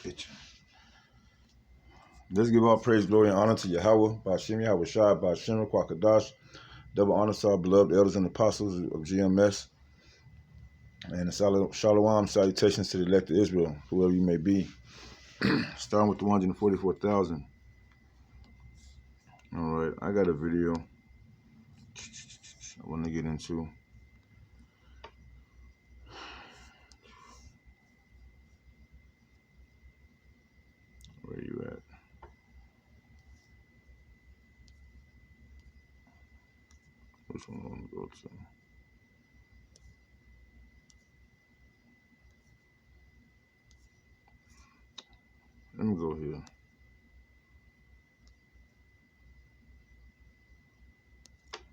Picture. Let's give all praise, glory, and honor to Yahweh, Ba'Shem Yahweh Shai, Ba'Shem Kwakadash. Double honor to our beloved elders and apostles of GMS. And a shalom salutations to the elect of Israel, whoever you may be. Starting with the 144,000. All right, I got a video I want to get into. Where you at? Which one I want to go to? Let me go here.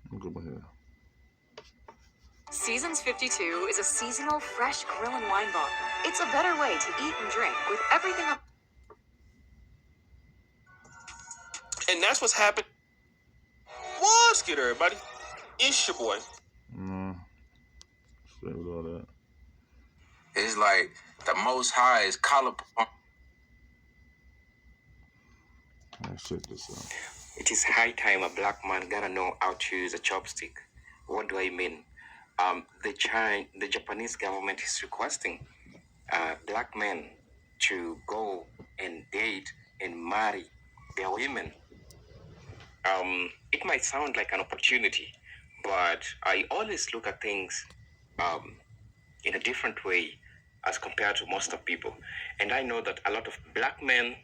Let me go here. Seasons 52 is a seasonal fresh grill and wine bar. It's a better way to eat and drink with everything up. And that's what's happened. What's good, everybody? It's your boy. Stay with all that. It's like the Most High is collarbone. Let's check this out. It is high time a black man gotta know how to use a chopstick. What do I mean? The Japanese government is requesting black men to go and date and marry their women. It might sound like an opportunity, but I always look at things in a different way as compared to most of people. And I know that a lot of black men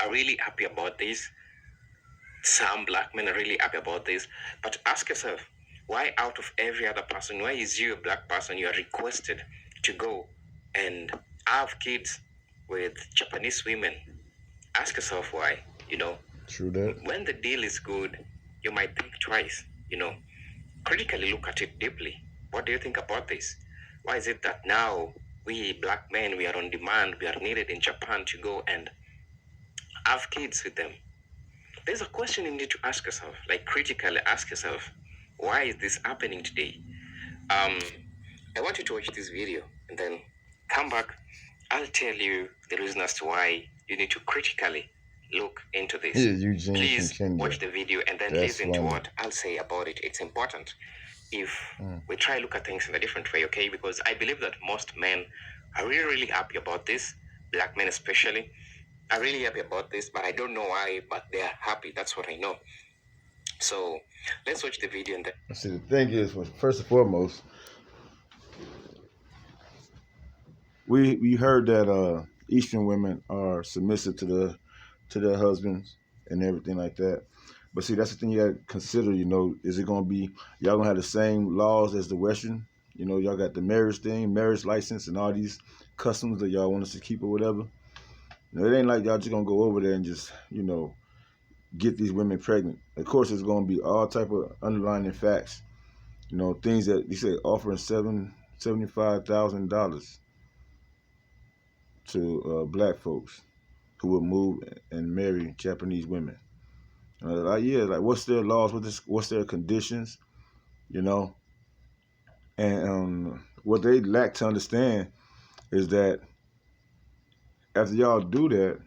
are really happy about this. Some black men are really happy about this. But ask yourself, why out of every other person, why is you a black person, you are requested to go and have kids with Japanese women? Ask yourself why, True that. When the deal is good, you might think twice, Critically look at it deeply. What do you think about this? Why is it that now we black men, we are on demand, we are needed in Japan to go and have kids with them? There's a question you need to ask yourself, like critically ask yourself, why is this happening today? I want you to watch this video and then come back. I'll tell you the reason as to why you need to critically look into this. Yeah, Eugene Please watch the video and then listen to what I'll say about it. It's important if we try to look at things in a different way, okay? Because I believe that most men are really, really happy about this. Black men especially are really happy about this, but I don't know why, but they are happy. That's what I know. So let's watch the video and then. See, the thing is, first and foremost, we heard that Eastern women are submissive to their husbands and everything like that. But see, that's the thing you got to consider. Is it going to be y'all gonna have the same laws as the Western? Y'all got the marriage thing, marriage license, and all these customs that y'all want us to keep or whatever. It ain't like y'all just gonna go over there and just get these women pregnant. Of course, there's gonna be all type of underlying facts. Things that you say offering $75,000 to black folks who would move and marry Japanese women. What's their laws? What's their conditions? And what they lack to understand is that after y'all do that,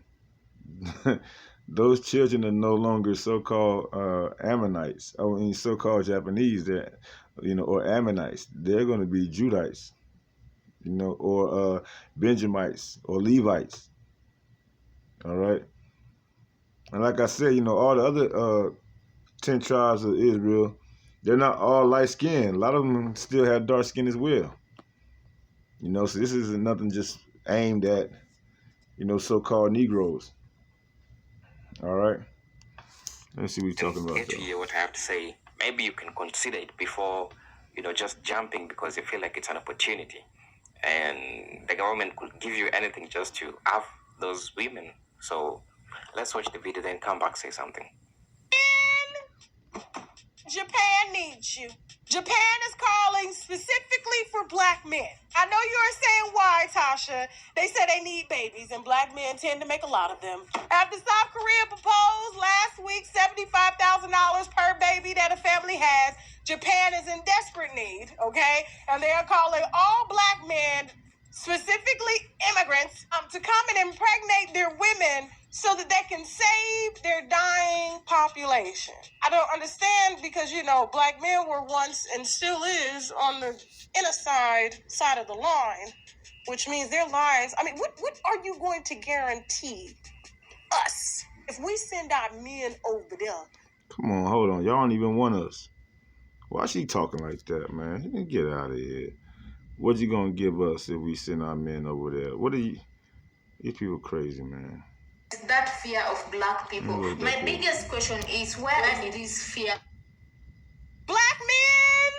those children are no longer so-called Ammonites. So-called Japanese, or Ammonites. They're going to be Judites, or Benjamites or Levites. All right. And like I said, all the other 10 tribes of Israel, they're not all light-skinned. A lot of them still have dark skin as well. So this isn't nothing just aimed at, so-called Negroes. All right. Let's see what you're talking about. Get to hear what I have to say. Maybe you can consider it before, just jumping because you feel like it's an opportunity. And the government could give you anything just to have those women. So let's watch the video, then come back, say something. Japan needs you. Japan is calling specifically for black men. I know you are saying why, Tasha. They said they need babies, and black men tend to make a lot of them. After South Korea proposed last week $75,000 per baby that a family has, Japan is in desperate need, okay? And they are calling all black men, specifically their women so that they can save their dying population. I don't understand because, you know, black men were once and still is on the inner side of the line, which means their lives. I mean, what are you going to guarantee us if we send our men over there? Come on, hold on. Y'all don't even want us. Why she talking like that, man? Get out of here. What you gonna give us if we send our men over there? What are you? These people crazy, man. That fear of black people. My people. biggest question is where did this fear? Black men,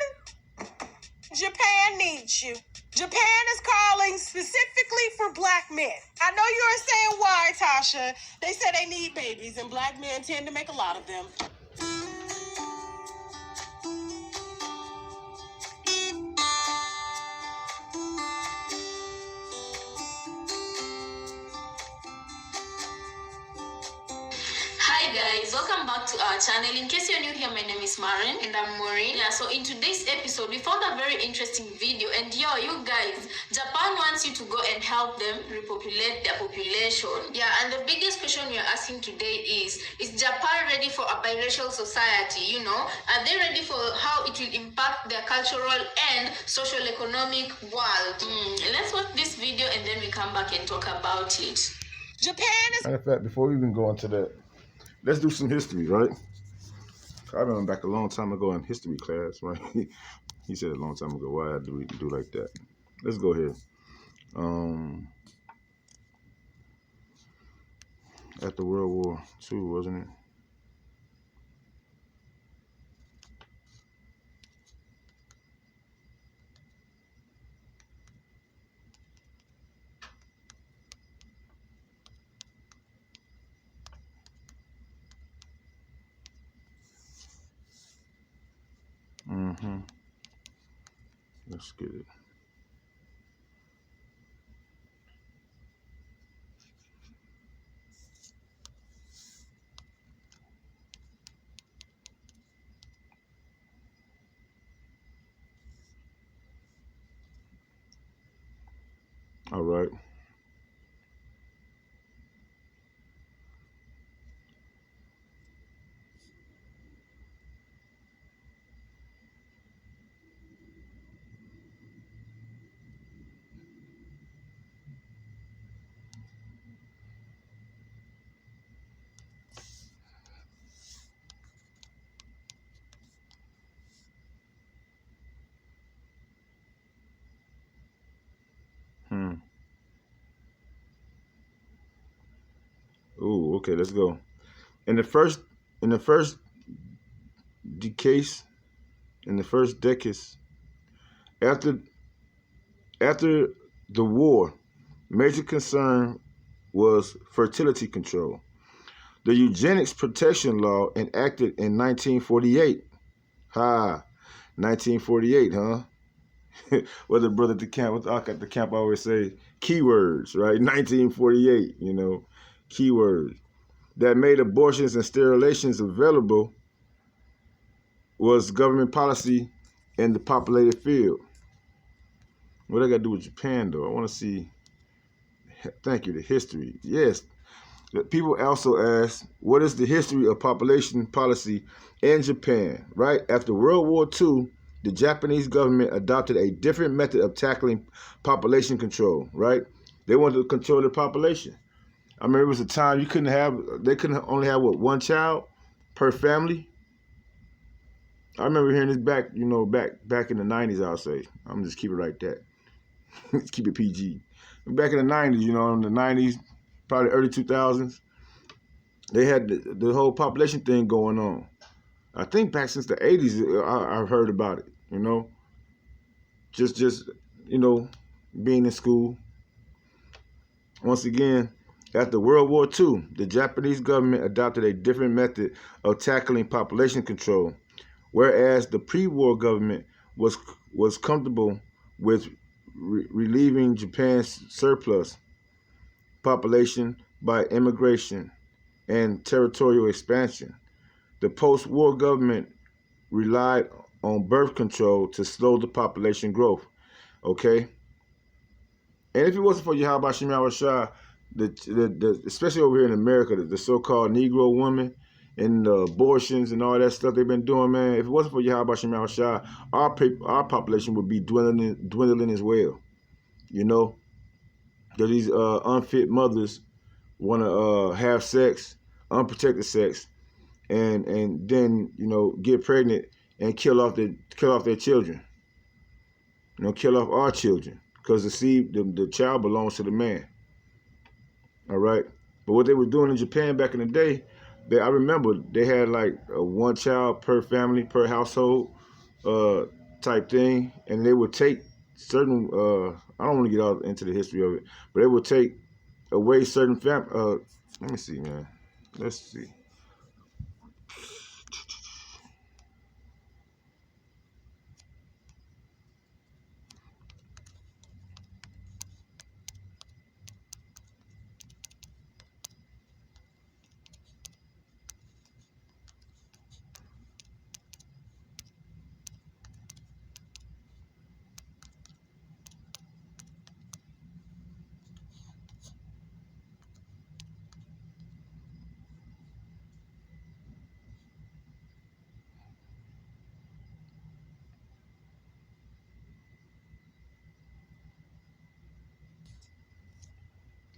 Japan needs you. Japan is calling specifically for black men. I know you're saying why, Tasha. They said they need babies, and black men tend to make a lot of them. Hi guys, welcome back to our channel. In case you're new here, my name is Marin and I'm Maureen. Yeah, so in today's episode, we found a very interesting video, and you guys, Japan wants you to go and help them repopulate their population. Yeah, and the biggest question we are asking today is Japan ready for a biracial society? You know, are they ready for how it will impact their cultural and social economic world? Let's watch this video and then we come back and talk about it. Japan is. Matter of fact, before we even go into that, let's do some history, right? I remember back a long time ago in history class, right? He said a long time ago, why do we do like that? Let's go here. After World War II, wasn't it? Let's get it. All right. Ooh, okay, let's go. In the first decades, after the war, major concern was fertility control. The eugenics protection law enacted in 1948. 1948, huh? What the brother at the camp, at the camp always say, keywords, right? 1948, you know, keywords. That made abortions and sterilizations available was government policy in the populated field. What I got to do with Japan, though? I want to see, thank you, the history. Yes, people also ask, what is the history of population policy in Japan? Right after World War II, the Japanese government adopted a different method of tackling population control. Right, they wanted to control the population. I remember it was a time they couldn't only have one child per family. I remember hearing this back in the 90s. I'll say, I'm just keep it like that. Let's keep it PG. Back in the 90s, in the 90s, probably early 2000s, they had the whole population thing going on. I think back since the 80s, I've heard about it, just being in school. Once again, after World War II, the Japanese government adopted a different method of tackling population control, whereas the pre-war government was comfortable with relieving Japan's surplus population by immigration and territorial expansion. The post-war government relied on birth control to slow the population growth. Okay? And if it wasn't for Yahweh Shem Shah especially over here in America, the so-called Negro woman and the abortions and all that stuff they've been doing, man. If it wasn't for Yahweh Shem Shah, our population would be dwindling as well. You know, that these unfit mothers want to have sex, unprotected sex, and then get pregnant and kill off their children. Kill off our children because the child belongs to the man. All right, but what they were doing in Japan back in the day, I remember they had like one child per family per household type thing, and they would take certain. I don't want to get out into the history of it, but they would take away certain let me see, man. Let's see.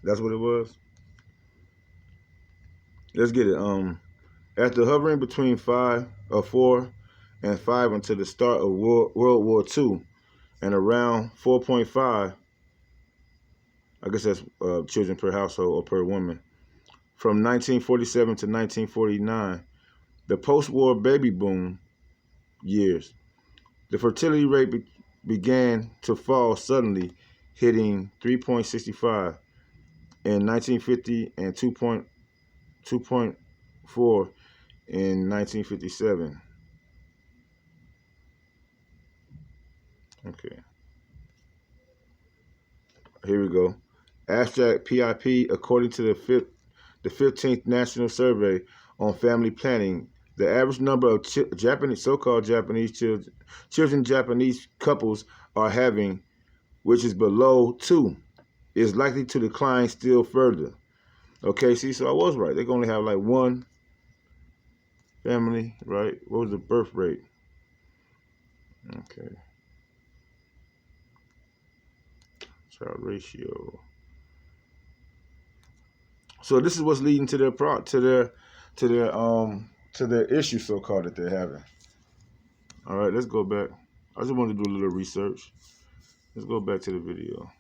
That's what it was. Let's get it. After hovering between 4 and 5 until the start of World War II, and around 4.5, I guess that's children per household or per woman. From 1947 to 1949, the post-war baby boom years, the fertility rate began to fall suddenly, hitting 3.65 in 1950 and 2.4 in 1957. Okay, here we go. Abstract PIP, according to the 15th National Survey on Family Planning, the average number of so-called Japanese children Japanese couples are having, which is below 2, is likely to decline still further. Okay, see, so I was right. They can only have like one family, right? What was the birth rate? Okay. Child ratio. So this is what's leading to their issue, so-called, that they're having. All right, let's go back. I just wanted to do a little research. Let's go back to the video.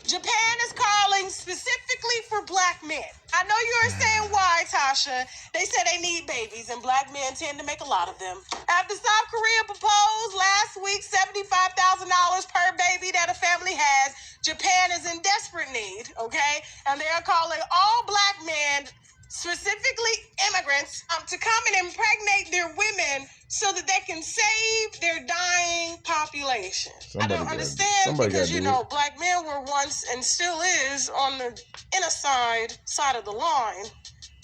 Japan is calling specifically for black men. I know you're saying why, Tasha. They say they need babies, and black men tend to make a lot of them. After South Korea proposed last week $75,000 per baby that a family has, Japan is in desperate need, okay? And they are calling all black men, specifically immigrants, to come and impregnate their women so that they can save their dying population. I don't understand because, black men were once and still is on the inner side of the line,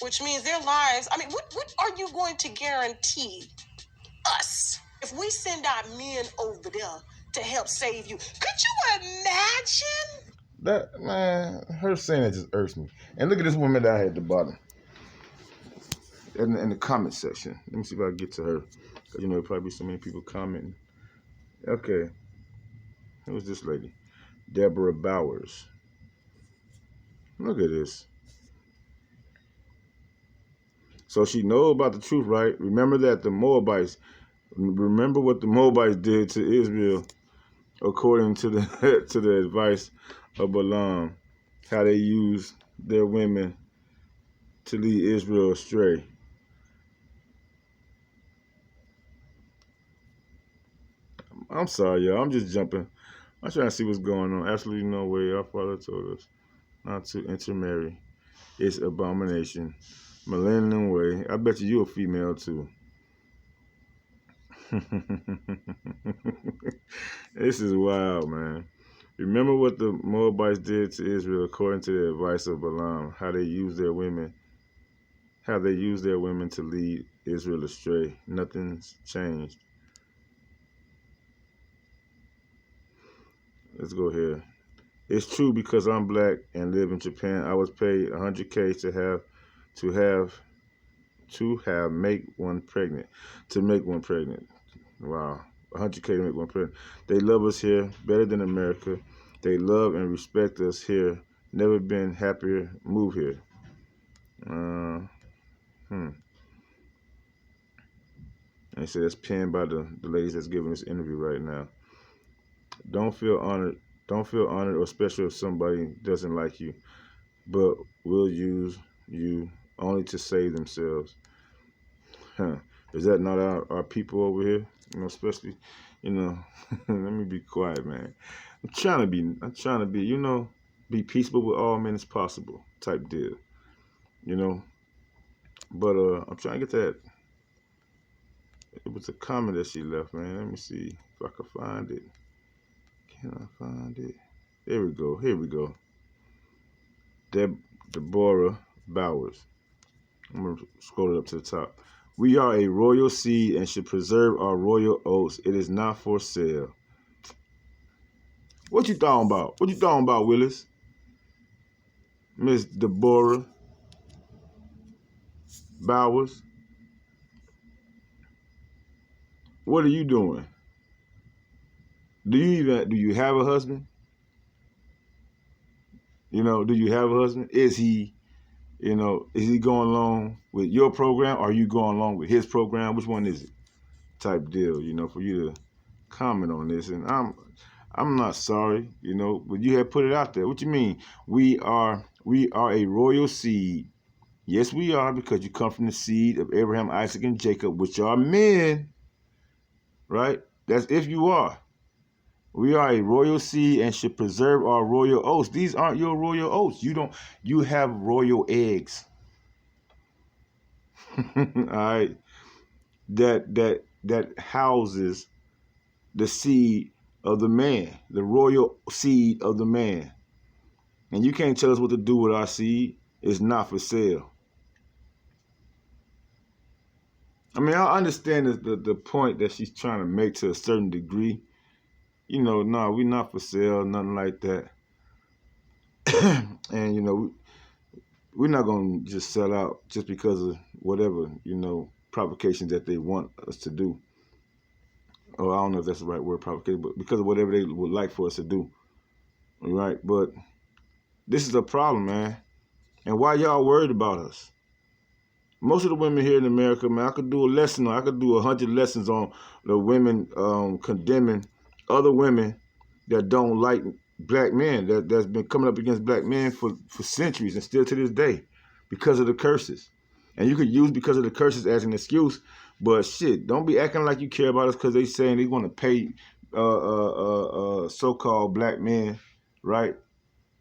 which means their lives, what are you going to guarantee us if we send our men over there to help save you? Could you imagine? That, man, her saying that just irks me. And look at this woman down here at the bottom. In the comment section. Let me see if I can get to her. Because, there'll probably be so many people commenting. Okay. Who's this lady? Deborah Bowers. Look at this. So she know about the truth, right? Remember what the Moabites did to Israel according to the to the advice of Balaam, how they used their women to lead Israel astray. I'm sorry, y'all. I'm just jumping. I'm trying to see what's going on. Absolutely no way. Our Father told us not to intermarry. It's abomination. Millennium way. I bet you're a female too. This is wild, man. Remember what the Moabites did to Israel according to the advice of Balaam, how they used their women to lead Israel astray. Nothing's changed. Let's go here. It's true because I'm black and live in Japan. I was paid 100K to have make one pregnant. To make one pregnant. Wow. 100K to make one pregnant. They love us here better than America. They love and respect us here. Never been happier. Move here. And they say that's penned by the ladies that's giving this interview right now. Don't feel honored. Don't feel honored or special if somebody doesn't like you, but will use you only to save themselves. Is that not our people over here? You know, especially, you know, let me be quiet, man. I'm trying to be, you know, be peaceable with all men as possible type deal. You know. But I'm trying to get that. It was a comment that she left, man. Let me see if I can find it. Can I find it? There we go. Here we go. Deborah Bowers. I'm going to scroll it up to the top. We are a royal seed and should preserve our royal oaths. It is not for sale. What you talking about? What you talking about, Willis? Miss Deborah Bowers? What are you doing? Do you have a husband? You know, do you have a husband? Is he going along with your program or are you going along with his program? Which one is it? Type deal, you know, for you to comment on this. And I'm not sorry, you know, but you have put it out there. What you mean? We are a royal seed. Yes, we are, because you come from the seed of Abraham, Isaac, and Jacob, which are men, right? That's if you are. We are a royal seed and should preserve our royal oaths. These aren't your royal oaths. You have royal eggs. All right. That houses the seed of the man, the royal seed of the man. And you can't tell us what to do with our seed. It's not for sale. I mean, I understand the point that she's trying to make to a certain degree. You know, no, we're not for sale, nothing like that. And, you know, we're not going to just sell out just because of whatever, you know, provocations that they want us to do. Or I don't know if that's the right word, provocation, but because of whatever they would like for us to do. All right? But this is a problem, man. And why y'all worried about us? Most of the women here in America, man, I could do 100 lessons on the women condemning other women that don't like black men, that's been coming up against black men for centuries and still to this day because of the curses. And you could use because of the curses as an excuse, but shit, don't be acting like you care about us because they saying they want to pay so-called black men, right,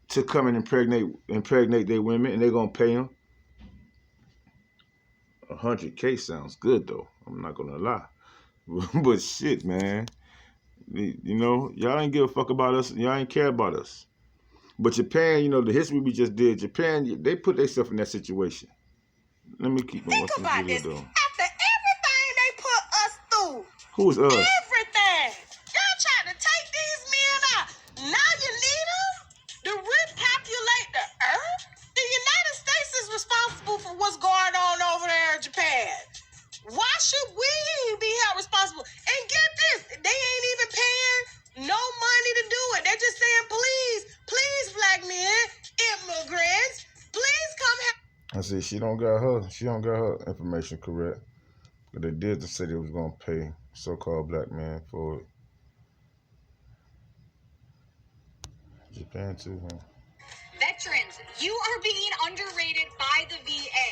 to come and impregnate their women, and they're going to pay them. 100K sounds good, though. I'm not going to lie. But shit, man. You know, y'all ain't give a fuck about us. Y'all ain't care about us. But Japan, you know, the history we just did, Japan, they put themselves in that situation. Let me keep on watching this video, though. After everything they put us through. Who's us? Everything. Y'all trying to take these men out. Now you need them to repopulate the earth? The United States is responsible for what's going on over there in Japan. Why should we be held responsible? And get this, they ain't even paying no money to do it. They're just saying, please, black men, immigrants, please come help. I see she don't got her information correct. But they did say they was gonna pay so-called black man for it. Japan too, huh? Veterans, you are being underrated by the VA.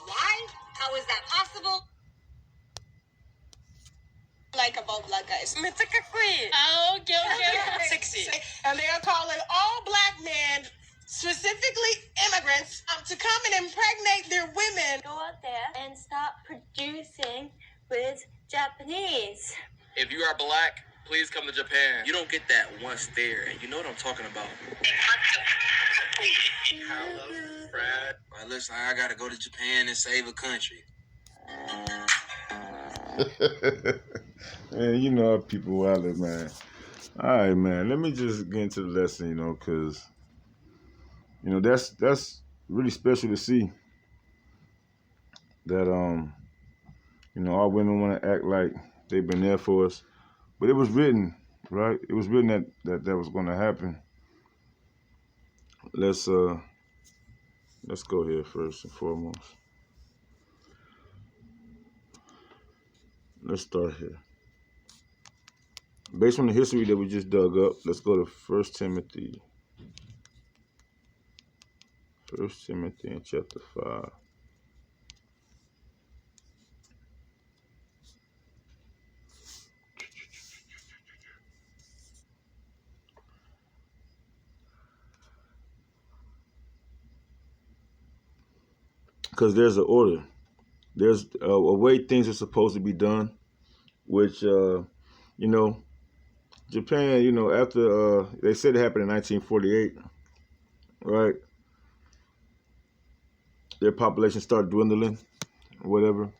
Why? How is that possible? Like about black guys. Okay. 60. And they are calling all black men, specifically immigrants, to come and impregnate their women. Go out there and start producing with Japanese. If you are black, please come to Japan. You don't get that once there, and you know what I'm talking about. Hello, Brad. Well, listen, I gotta go to Japan and save a country. Man, you know how people out there, man. All right, man. Let me just get into the lesson, because that's really special to see that our women want to act like they've been there for us, but it was written, right? It was written that was going to happen. Let's go here first and foremost. Let's start here. Based on the history that we just dug up, let's go to First Timothy. First Timothy in chapter 5. Because there's an order. There's a way things are supposed to be done, which, Japan, after they said it happened in 1948, right? Their population started dwindling, whatever.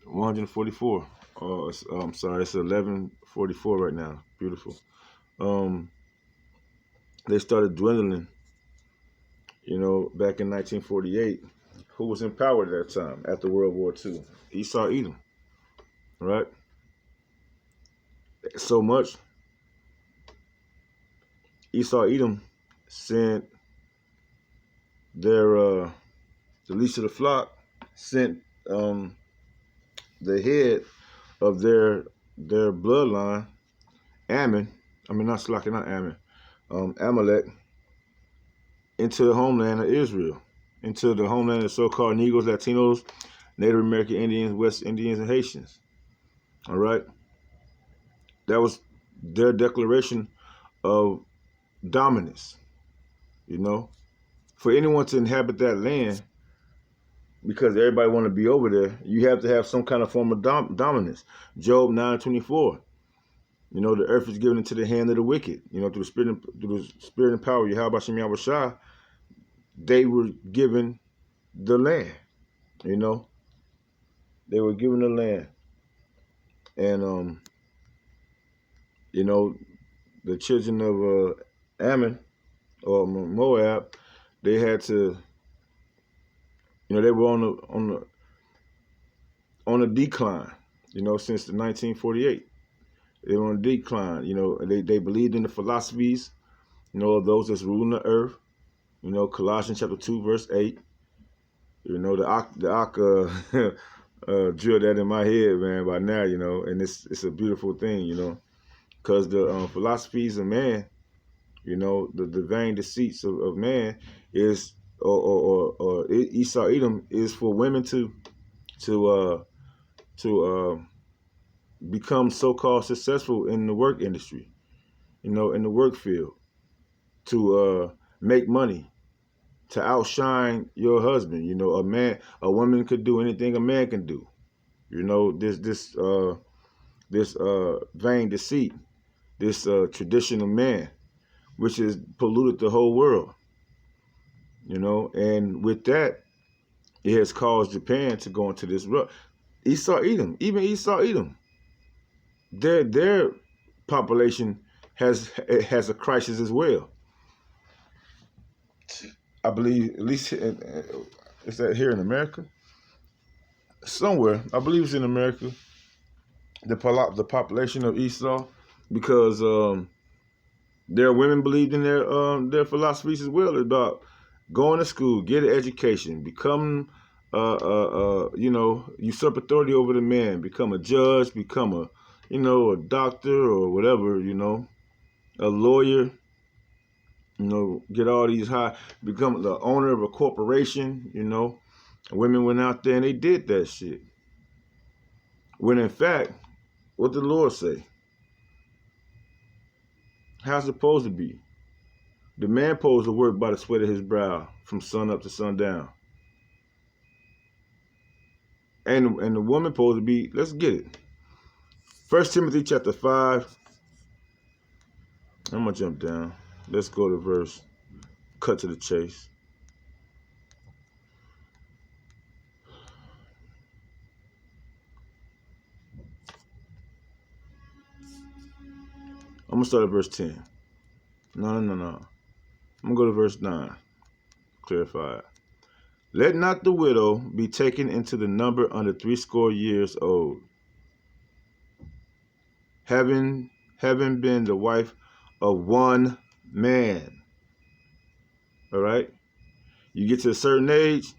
144. I'm sorry, it's 1144 right now. Beautiful. They started dwindling, back in 1948. Who was in power at that time after World War II? Esau Edom, right? So much. Esau Edom sent their the least of the flock sent the head of their bloodline, Ammon. I mean, not Slaki, not Ammon. Amalek, into the homeland of Israel, into the homeland of so-called Negroes, Latinos, Native American Indians, West Indians, and Haitians. All right, that was their declaration of dominance. For anyone to inhabit that land, because everybody want to be over there, you have to have some kind of form of dominance. Job 9:24. The earth is given into the hand of the wicked. Through the spirit and power, Yahweh Shem Yahweh Shah, they were given the land. They were given the land, and the children of Ammon or Moab, they had to, they were on a decline. Since the 1948. They were on a decline. They believed in the philosophies, of those that's ruling the earth. Colossians chapter 2, verse 8. The Ak drilled that in my head, man, by now, and it's a beautiful thing, because the philosophies of man, the vain deceits of man is, or Esau Edom is for women to become so-called successful in the work industry, in the work field, to make money, to outshine your husband. A woman could do anything a man can do. This vain deceit, this traditional man, which has polluted the whole world. And with that, it has caused Japan to go into this rut. Esau Edom, even Esau Edom, their population has a crisis as well. I believe, at least, is that here in America? Somewhere, I believe it's in America. The population of Esau, because their women believed in their philosophies as well about going to school, get an education, become usurp authority over the man, become a judge, become a doctor or whatever, a lawyer, get all these become the owner of a corporation, Women went out there and they did that shit. When in fact, what did the Lord say? How's it supposed to be? The man supposed to work by the sweat of his brow from sun up to sundown. And the woman supposed to be, let's get it. 1 Timothy chapter 5. I'm going to jump down. Let's go to verse. Cut to the chase. I'm going to start at verse 10. No. I'm going to go to verse 9. Clarify it. Let not the widow be taken into the number under 80 years old, having been the wife of one man. All right? You get to a certain age,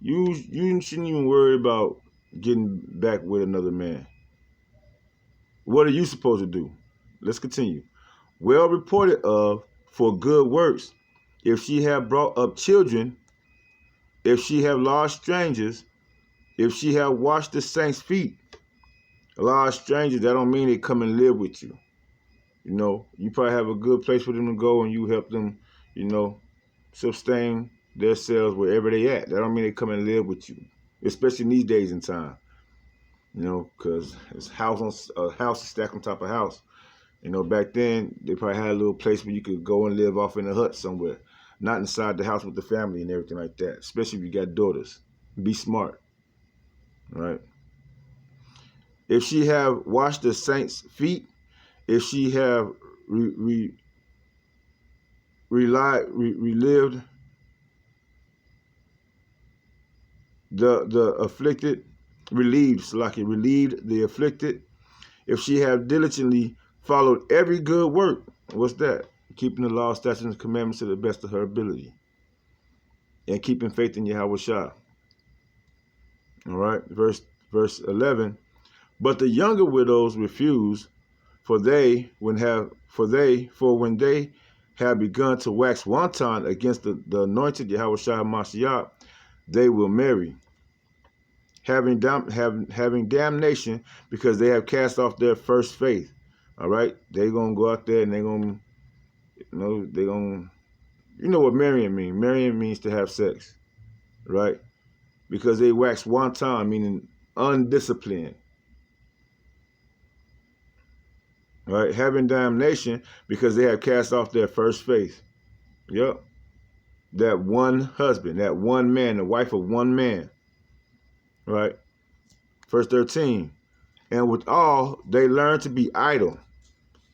you shouldn't even worry about getting back with another man. What are you supposed to do? Let's continue. Well reported of for good works, if she have brought up children, if she have lodged strangers, if she have washed the saints' feet. A lot of strangers, that don't mean they come and live with you. You know, you probably have a good place for them to go and you help them, you know, sustain themselves wherever they at. That don't mean they come and live with you, especially in these days and time. You know, because it's house stacked on top of house. You know, back then they probably had a little place where you could go and live off in a hut somewhere, not inside the house with the family and everything like that. Especially if you got daughters. Be smart, right? If she have washed the saints' feet, if she have relived the afflicted, relieved the afflicted, if she have diligently followed every good work, what's that? Keeping the law, statutes, and commandments to the best of her ability, and keeping faith in Yahweh Shah. All right, verse 11. But the younger widows refuse, for when they have begun to wax wanton against the anointed Yahweh Shah Mashiach, they will marry, having damnation, because they have cast off their first faith. All right, they're gonna go out there and they're gonna, you know what marrying means. Marrying means to have sex, right? Because they wax wanton, meaning undisciplined. Right, having damnation because they have cast off their first faith. Yep. That one husband, that one man, the wife of one man. Right. Verse 13. And with all, they learn to be idle,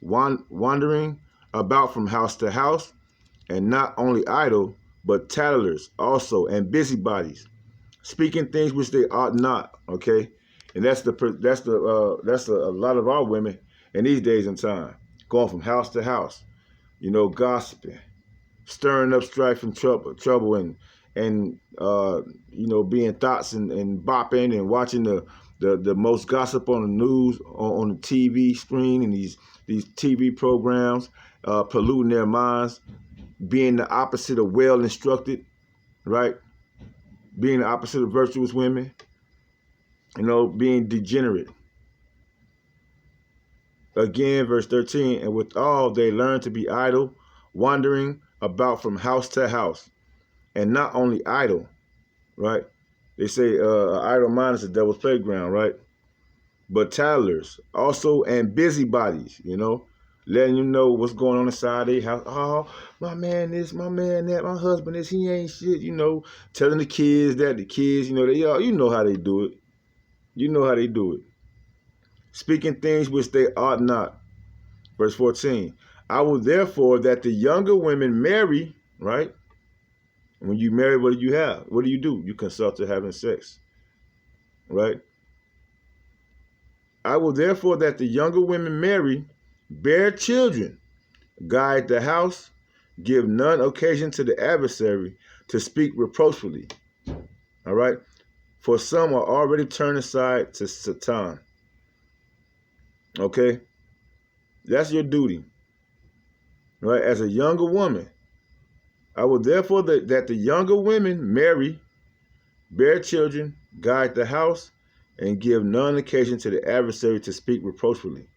wandering about from house to house, and not only idle, but tattlers also, and busybodies, speaking things which they ought not. Okay, and that's a lot of our women in these days and time, going from house to house, you know, gossiping, stirring up strife and trouble, and you know, being thoughts and bopping and watching the most gossip on the news, on the TV screen, and these TV programs, polluting their minds, being the opposite of well instructed, right? Being the opposite of virtuous women, you know, being degenerate. Again, verse 13, and with all they learn to be idle, wandering about from house to house. And not only idle, right? They say idle mind is the devil's playground, right? But tattlers also, and busybodies, you know, letting you know what's going on inside their house. Oh, my man this, my man that, my husband this, he ain't shit, you know, telling the kids that, the kids, you know, you know how they do it. You know how they do it. Speaking things which they ought not. Verse 14. I will therefore that the younger women marry, right? When you marry, what do you have? What do? You consult to having sex, right? I will therefore that the younger women marry, bear children, guide the house, give none occasion to the adversary to speak reproachfully. All right? For some are already turned aside to Satan. Okay? That's your duty. Right? As a younger woman, I will therefore that the younger women marry, bear children, guide the house, and give none occasion to the adversary to speak reproachfully.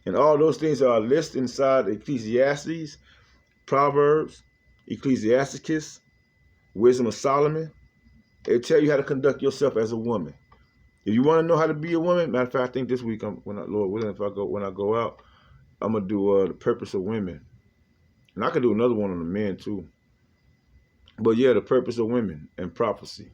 And all those things are listed inside Ecclesiastes, Proverbs, Ecclesiasticus, Wisdom of Solomon. They tell you how to conduct yourself as a woman. If you want to know how to be a woman, matter of fact, I think this week, when I go out, I'm gonna do the purpose of women, and I could do another one on the men too. But yeah, the purpose of women and prophecy.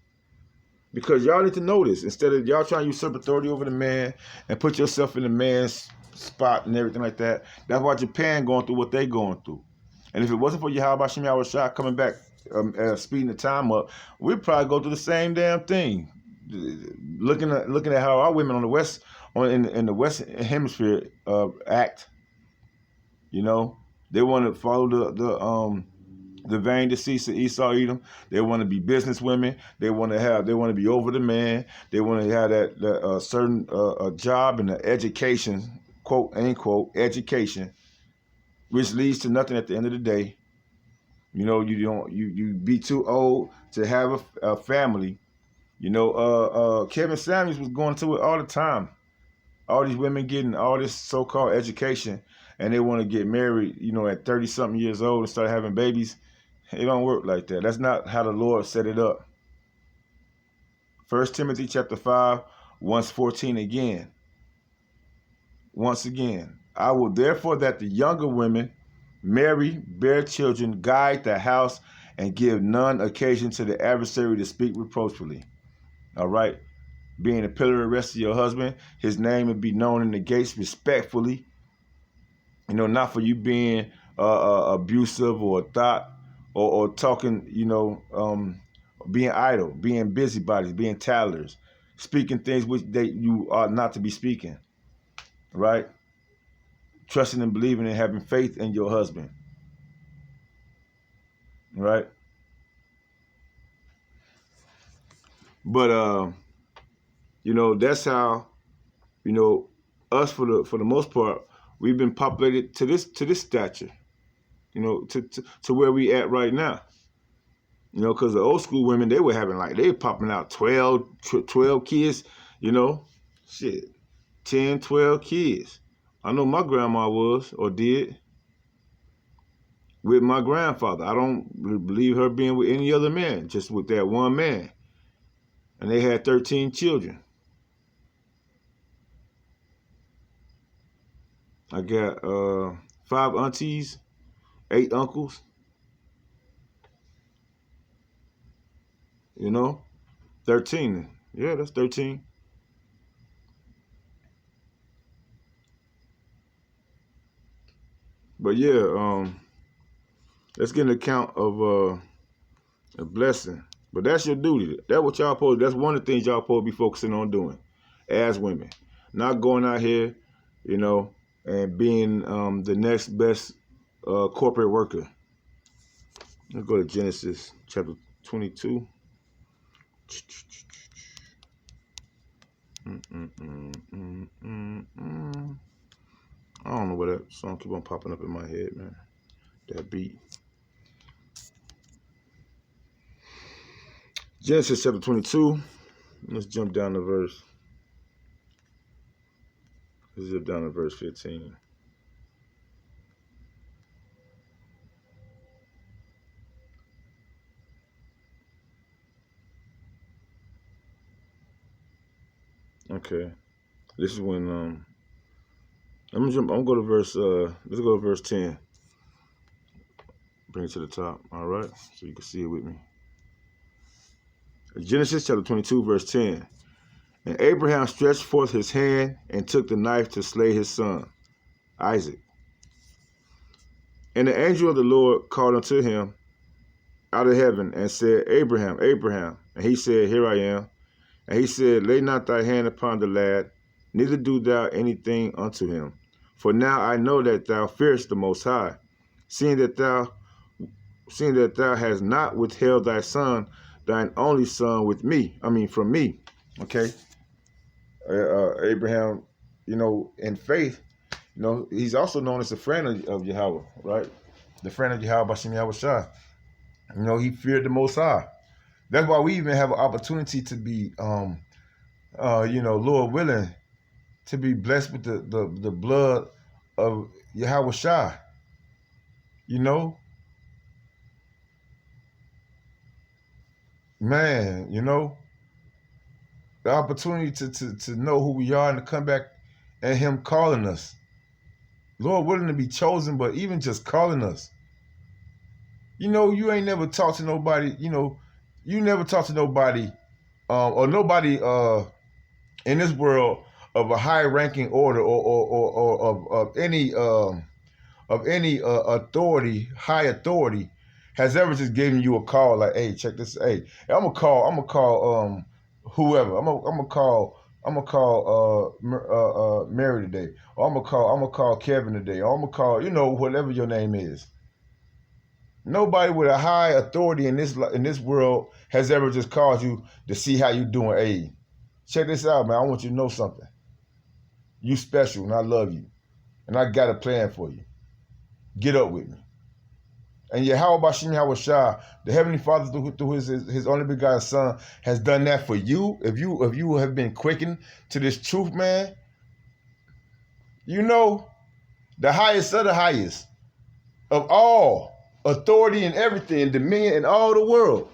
Because y'all need to know this. Instead of y'all trying to usurp authority over the man and put yourself in the man's spot and everything like that. That's why Japan going through what they going through. And if it wasn't for Yahweh Shem Yahweh Shah coming back, speeding the time up, we'd probably go through the same damn thing. Looking at how our women on the west, in the Western Hemisphere act. You know, they want to follow the vain deceits of Esau Edom. They want to be business women. They want to be over the man. They want to have that certain job and the education, quote unquote education, which leads to nothing at the end of the day. You know, you be too old to have a family. You know, Kevin Samuels was going to it all the time. All these women getting all this so-called education, and they want to get married, you know, at 30-something years old and start having babies. It don't work like that. That's not how the Lord set it up. 1 Timothy chapter 5, once 14 again. Once again, I will therefore that the younger women marry, bear children, guide the house, and give none occasion to the adversary to speak reproachfully. All right? Being a pillar of rest of your husband, his name would be known in the gates respectfully. You know, not for you being abusive or a thought or talking, you know, being idle, being busybodies, being tattlers, speaking things which you ought not to be speaking, right? Trusting and believing and having faith in your husband, right? But you know, that's how, you know, us for the most part, we've been populated to this stature, you know, to where we at right now. You know, because the old school women, they were having they were popping out 12 kids, you know, shit, 10, 12 kids. I know my grandma was or did with my grandfather. I don't believe her being with any other man, just with that one man. And they had 13 children. I got 5 aunties, 8 uncles. You know, 13. Yeah, that's 13. But yeah, let's get an account of a blessing. But that's your duty. That's what y'all supposed. That's one of the things y'all supposed to be focusing on doing, as women, not going out here, you know, and being the next best corporate worker. Let's go to Genesis chapter 22. I don't know where that song keep on popping up in my head, man. That beat. Genesis chapter 22. Let's jump down to verse. Let's jump down to verse 15. Okay. This is when I'm gonna go to verse let's go to verse 10. Bring it to the top, all right? So you can see it with me. Genesis chapter 22, verse 10. And Abraham stretched forth his hand and took the knife to slay his son, Isaac. And the angel of the Lord called unto him out of heaven and said, Abraham, Abraham. And he said, Here I am. And he said, Lay not thy hand upon the lad, neither do thou anything unto him. For now I know that thou fearest the Most High, seeing that thou hast not withheld thy son, thine only son, from me. Okay. Abraham, you know, in faith, you know, he's also known as the friend of Yahweh, right? The friend of Yahweh, Bashem Yahweh Shah. You know, he feared the Most High. That's why we even have an opportunity to be, you know, Lord willing, to be blessed with the blood of Yahweh Shah. You know, man, you know, the opportunity to know who we are and to come back and him calling us. Lord willing to be chosen, but even just calling us. You know, you ain't never talked to nobody, you know, you never talked to nobody or nobody in this world of a high-ranking order or of any authority, high authority, has ever just given you a call like, hey, check this. Hey, I'm gonna call whoever. I'm gonna call Mary today, or I'm gonna call Kevin today, or I'm gonna call whatever your name is. Nobody with a high authority in this world has ever just called you to see how you doing. Hey, check this out, man. I want you to know something. You special, and I love you, and I got a plan for you. Get up with me. And Yahweh Bashim Yahushua, the Heavenly Father through his only begotten Son, has done that for you. If you have been quickened to this truth, man, you know the highest of the highest of all authority and everything, dominion in all the world.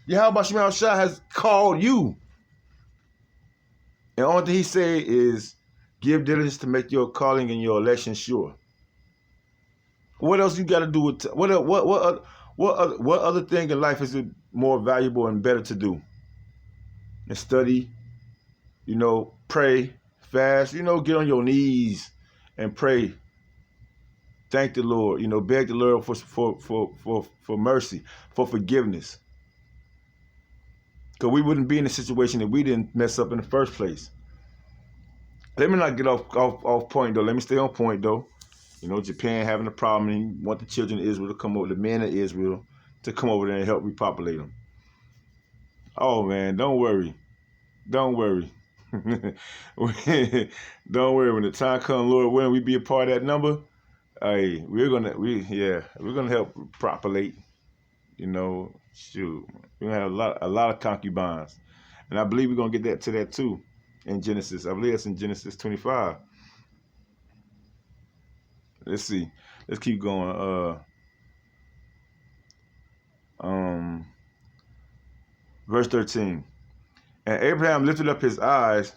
Yahweh Bashim Yahushua has called you. And the only thing he say is, give diligence to make your calling and your election sure. What else you got to do with what other thing in life is it more valuable and better to do? And study, pray, fast, get on your knees and pray. Thank the Lord, beg the Lord for mercy, for forgiveness. Because we wouldn't be in a situation if we didn't mess up in the first place. Let me not get off point though. Let me stay on point though. Japan having a problem and want the children of Israel to come over, the men of Israel to come over there and help repopulate them. Oh man, don't worry. Don't worry. Don't worry. When the time comes, Lord willing, we be a part of that number. Hey, we're gonna help populate. Shoot, we're gonna have a lot of concubines, and I believe we're gonna get to that too in Genesis. I believe it's in Genesis 25. Let's see. Let's keep going. Verse 13. And Abraham lifted up his eyes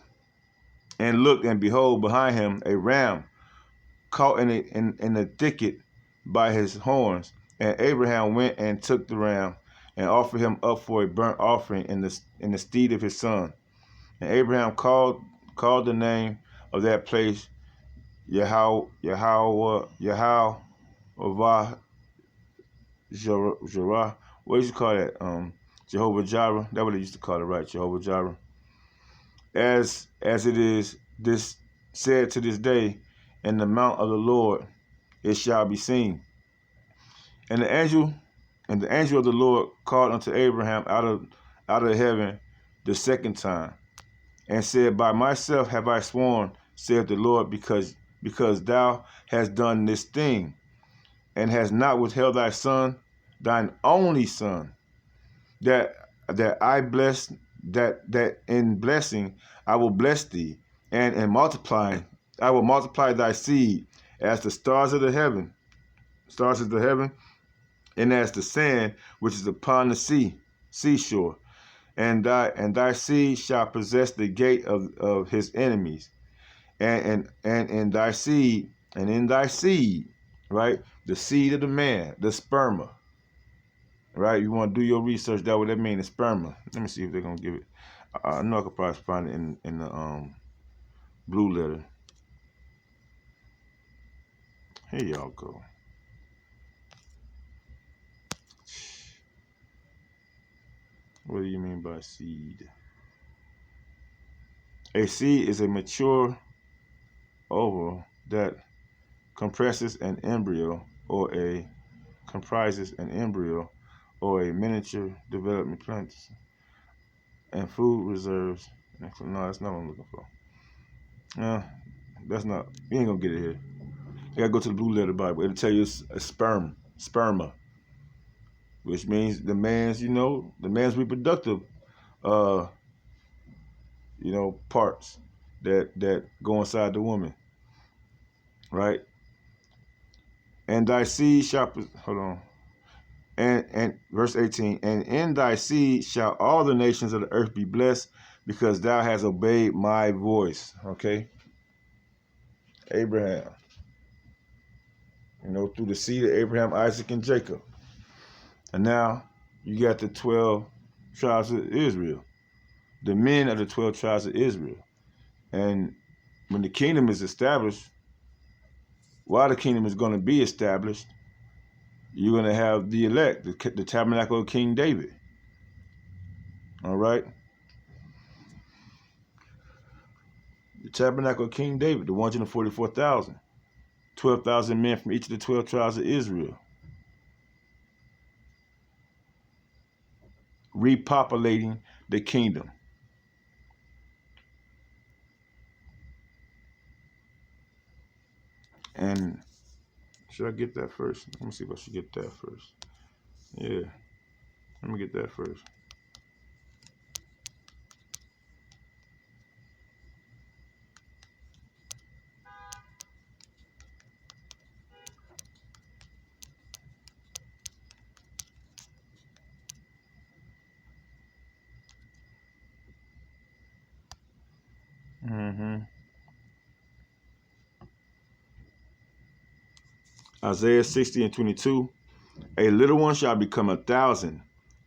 and looked, and behold, behind him a ram caught in a thicket by his horns. And Abraham went and took the ram and offered him up for a burnt offering in the stead of his son. And Abraham called the name of that place Yahweh Jireh. What did you call that? Jehovah Jireh. That's what they used to call it, right? Jehovah Jireh. As it is this said to this day, in the mount of the Lord it shall be seen. And the angel of the Lord called unto Abraham out of heaven the second time, and said, By myself have I sworn, saith the Lord, because thou hast done this thing, and hast not withheld thy son, thine only son, that I bless, that in blessing I will bless thee, and in multiplying I will multiply thy seed as the stars of the heaven, and as the sand which is upon the seashore. And thy seed shall possess the gate of his enemies, and in thy seed, right, the seed of the man, the sperma, right? You want to do your research. That what that means, the sperma. Let me see if they're gonna give it. I know I could probably find it in the blue letter. Here y'all go. What do you mean by seed? A seed is a mature oval that comprises an embryo or a miniature development plant and food reserves. No, that's not what I'm looking for. That's not. You ain't gonna get it here. You gotta go to the blue letter Bible. It'll tell you it's a sperma, which means the man's reproductive, parts that go inside the woman, right? And thy seed shall, hold on. And verse 18, and in thy seed shall all the nations of the earth be blessed, because thou hast obeyed my voice. Okay? Abraham. Through the seed of Abraham, Isaac, and Jacob. And now you got the 12 tribes of Israel. The men of the 12 tribes of Israel. And when the kingdom is established, while the kingdom is going to be established, you're going to have the elect, the tabernacle of King David. All right? The tabernacle of King David, the 144,000. 12,000 men from each of the 12 tribes of Israel. Repopulating the kingdom. And should I get that first? Let me see if I should get that first. Yeah, let me get that first. Isaiah 60 and 22. A little one shall become 1,000,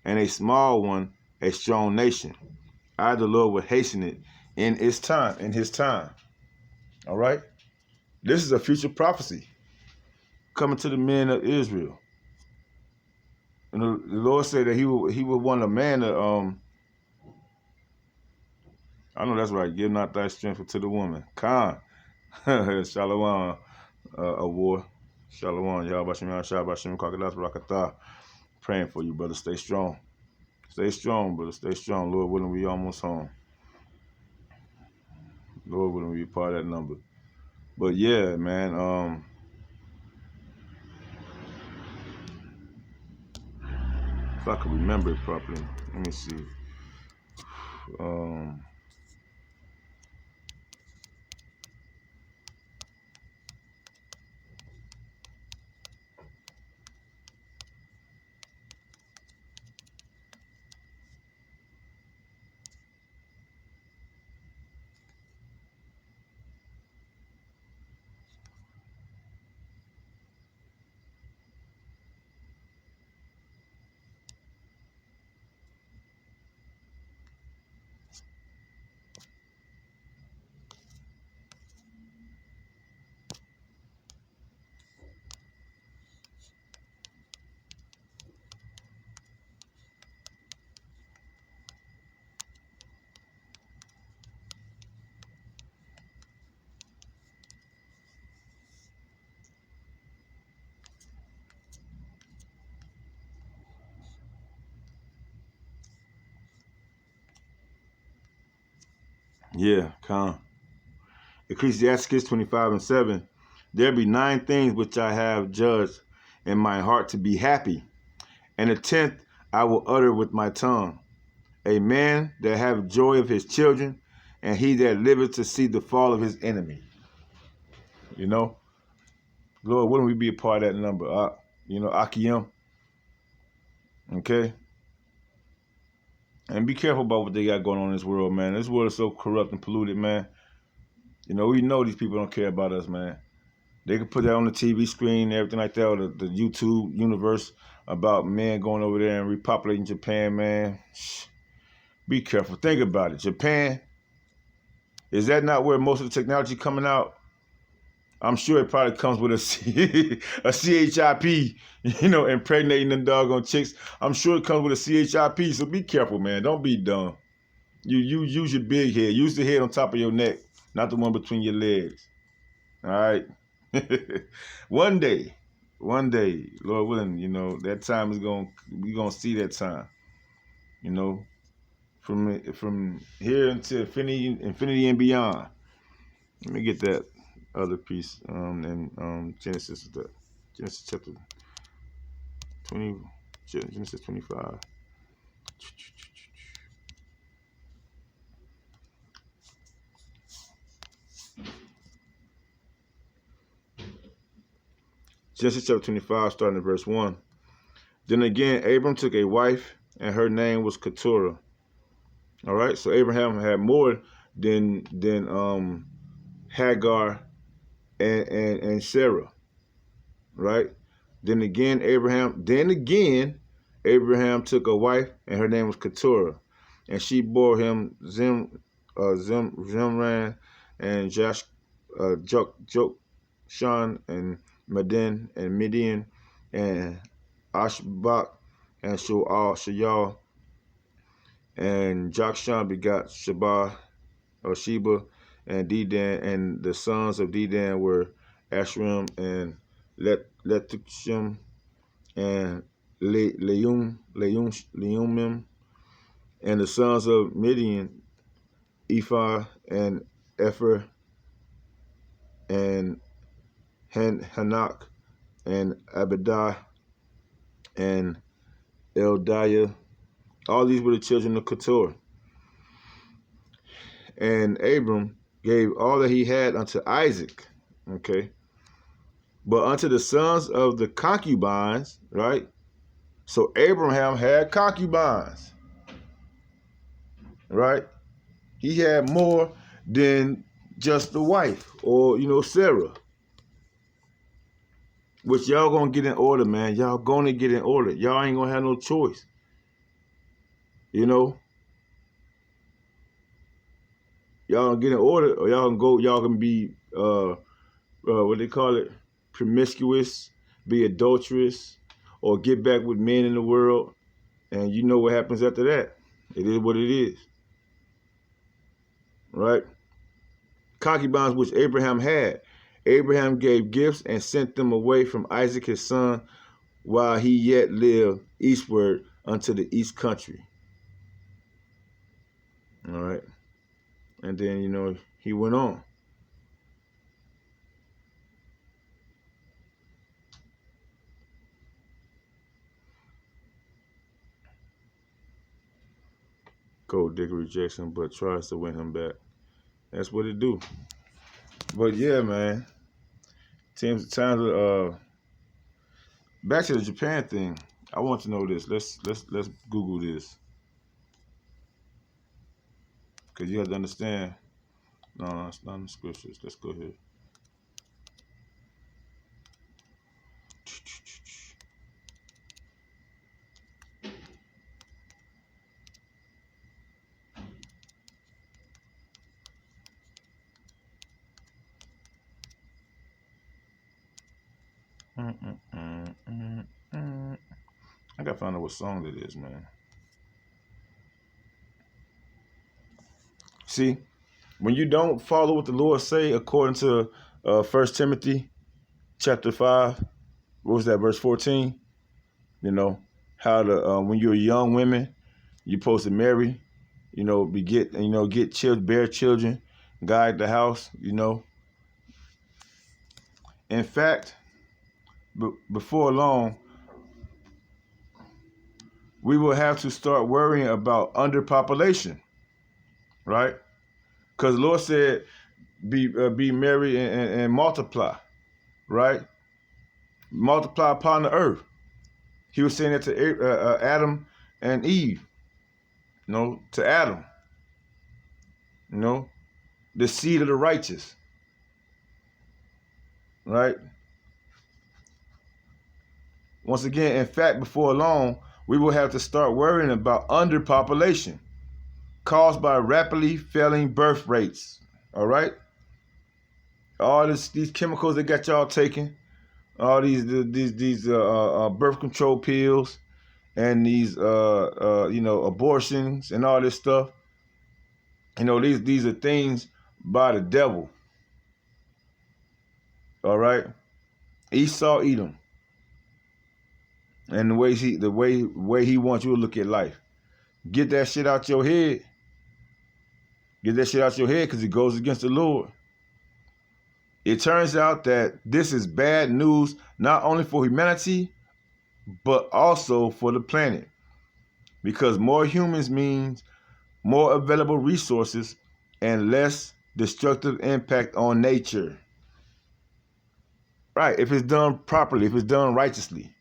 and a small one a strong nation. I, the Lord, will hasten it in his time. All right? This is a future prophecy coming to the men of Israel. And the Lord said that he would want a man to, I know that's right, give not thy strength to the woman. Khan. Shalom, a war. Shalom, Yahweh Shabbat Kakadas Barakatah. Praying for you, brother. Stay strong. Stay strong, brother. Stay strong. Lord willing, we almost home. Lord willing, we be part of that number. But yeah, man, if I can remember it properly, let me see. Yeah, Khan. Ecclesiastes 25 and 7. There be 9 things which I have judged in my heart to be happy, and the 10th I will utter with my tongue. A man that have joy of his children, and he that liveth to see the fall of his enemy. You know, Lord, wouldn't we be a part of that number? Akiyam. Okay? And be careful about what they got going on in this world, man. This world is so corrupt and polluted, man. You know, we know these people don't care about us, man. They could put that on the TV screen, everything like that, or the YouTube universe about men going over there and repopulating Japan, man. Shh. Be careful. Think about it. Japan, is that not where most of the technology coming out? I'm sure it probably comes with a CHIP, impregnating them doggone chicks. I'm sure it comes with a CHIP, so be careful, man. Don't be dumb. You use your big head. Use the head on top of your neck, not the one between your legs. All right? One day, Lord willing, that time is we're going to see that time. From here until infinity and beyond. Let me get that other piece in Genesis chapter 20, Genesis 25. Genesis chapter 25, starting at verse 1. Then again, Abram took a wife, and her name was Keturah. All right, so Abraham had more than Hagar and Sarah. Right? Then again, Abraham took a wife, and her name was Keturah, and she bore him Zimran, and Jokshan, and Madin, and Midian, and Ashbak, and Shayal, and Jokshan begot Sheba, and Dedan, and the sons of Dedan were Ashram, and Letushim, and Leumim, and the sons of Midian, Ephah, and Epher, and Hanak, and Abidah, and Eldiah. All these were the children of Keturah. And Abram gave all that he had unto Isaac. Okay. But unto the sons of the concubines, right? So Abraham had concubines, right? He had more than just the wife, or, Sarah. Which y'all gonna get in order, man. Y'all gonna get in order. Y'all ain't gonna have no choice. Y'all gonna get in order, or y'all can be what they call it, promiscuous, be adulterous, or get back with men in the world, and you know what happens after that. It is what it is. Right? Concubines which Abraham had. Abraham gave gifts and sent them away from Isaac his son while he yet lived eastward unto the east country. All right. And then, he went on. Gold digger rejection, but tries to win him back. That's what it do. But yeah, man. Time to back to the Japan thing. I want to know this. Let's Google this. Because you have to understand. No, it's not in the scriptures. Let's go here. I gotta find out what song that is, man. See, when you don't follow what the Lord say, according to 1 Timothy chapter 5, what was that, verse 14? How to when you're young women, you're supposed to marry, get children, bear children, guide the house, In fact, before long, we will have to start worrying about underpopulation, right? Because the Lord said, be merry and multiply, right? Multiply upon the earth. He was saying it to Adam and Eve, to Adam, the seed of the righteous, right? Once again, in fact, before long, we will have to start worrying about underpopulation caused by rapidly failing birth rates, all right? All these chemicals that got y'all taking, all these birth control pills, and these abortions and all this stuff. These are things by the devil. All right, Esau eat them, and the way he wants you to look at life. Get that shit out your head. Get that shit out your head, because it goes against the Lord. It turns out that this is bad news, not only for humanity, but also for the planet. Because more humans means more available resources and less destructive impact on nature. Right, if it's done properly, if it's done righteously.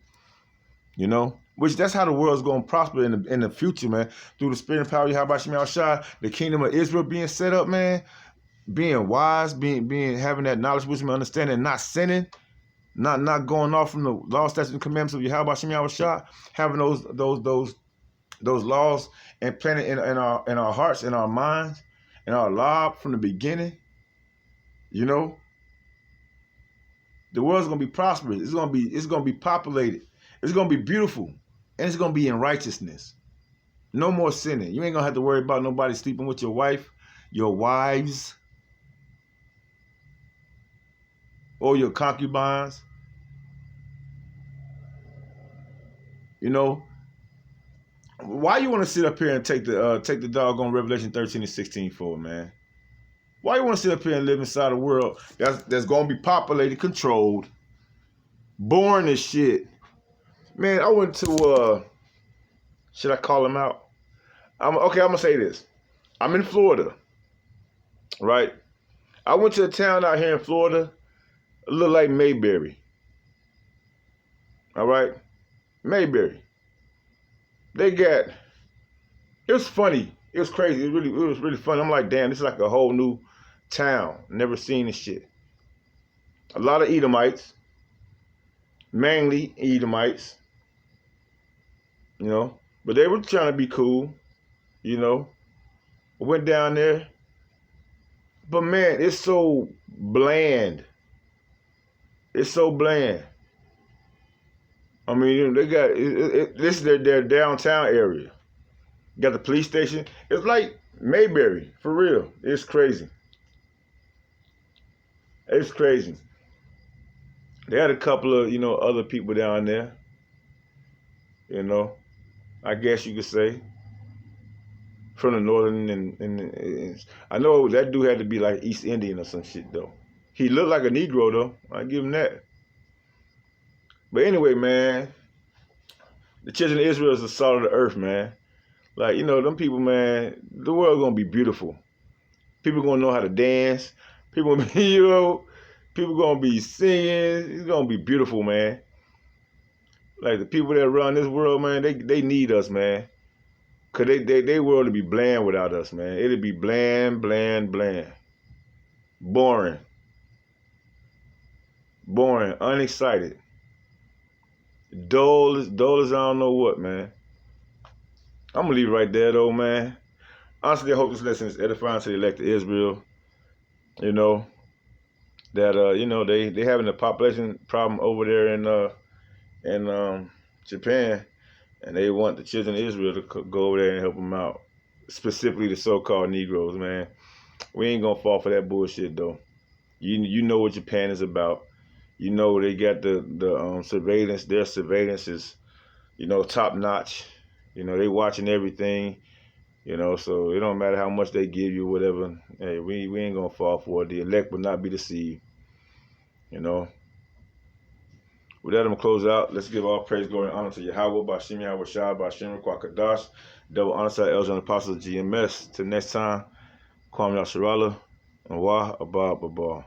Which that's how the world's going to prosper in the future, man. Through the spirit and power of Yahweh Shem Shai, the kingdom of Israel being set up, man. Being wise, having that knowledge, wisdom, and understanding, not sinning, not going off from the law, statutes, and commandments of Yahweh Shem Shai, having those laws implanted in our hearts, in our minds, in our lives from the beginning. You know, the world's gonna be prosperous. It's gonna be populated. It's gonna be beautiful, and it's gonna be in righteousness. No more sinning. You ain't gonna have to worry about nobody sleeping with your wife, your wives, or your concubines. You know, why you want to sit up here and take the doggone Revelation 13 and 16 for, man? Why you want to sit up here and live inside a world that's gonna be populated, controlled, boring as shit? Man, I went to should I call him out? I'm gonna say this. I'm in Florida, right? I went to a town out here in Florida, a little like Mayberry. All right, Mayberry. They got. It was funny. It was crazy. It was really fun. I'm like, damn, this is like a whole new town. Never seen this shit. A lot of Edomites, mainly Edomites, you know, but they were trying to be cool, you know. I went down there, but man, it's so bland. It's so bland. I mean, they got this is their downtown area. Got the police station. It's like Mayberry, for real. It's crazy. It's crazy. They had a couple of, other people down there. I guess you could say. From the northern and I know that dude had to be like East Indian or some shit though. He looked like a Negro though. I give him that. But anyway, man, the children of Israel is the salt of the earth, man. Like, them people, man, the world's gonna be beautiful. People gonna know how to dance. People gonna be, people gonna be singing. It's gonna be beautiful, man. Like the people that run this world, man, they need us, man. Cause they world to be bland without us, man. It'll be bland, bland, bland. Boring. Boring, unexcited. Dull as I don't know what, man. I'm gonna leave it right there though, man. Honestly, I hope this lesson is edifying to the elect of Israel. That they having a population problem over there in Japan, and they want the children of Israel to go over there and help them out. Specifically the so-called Negroes, man. We ain't gonna fall for that bullshit though. You know what Japan is about. You know they got the surveillance. Their surveillance is, top notch. They watching everything. So it don't matter how much they give you, whatever. Hey, we ain't gonna fall for it. The elect will not be deceived. With that, I'm gonna close out. Let's give all praise, glory, and honor to Yahweh, Bashim Yahweh Shai, Bashim Kwakadash, double honor to our elders and apostles of GMS. Till next time, Kwame Yasharala, and Wah Abba Babal.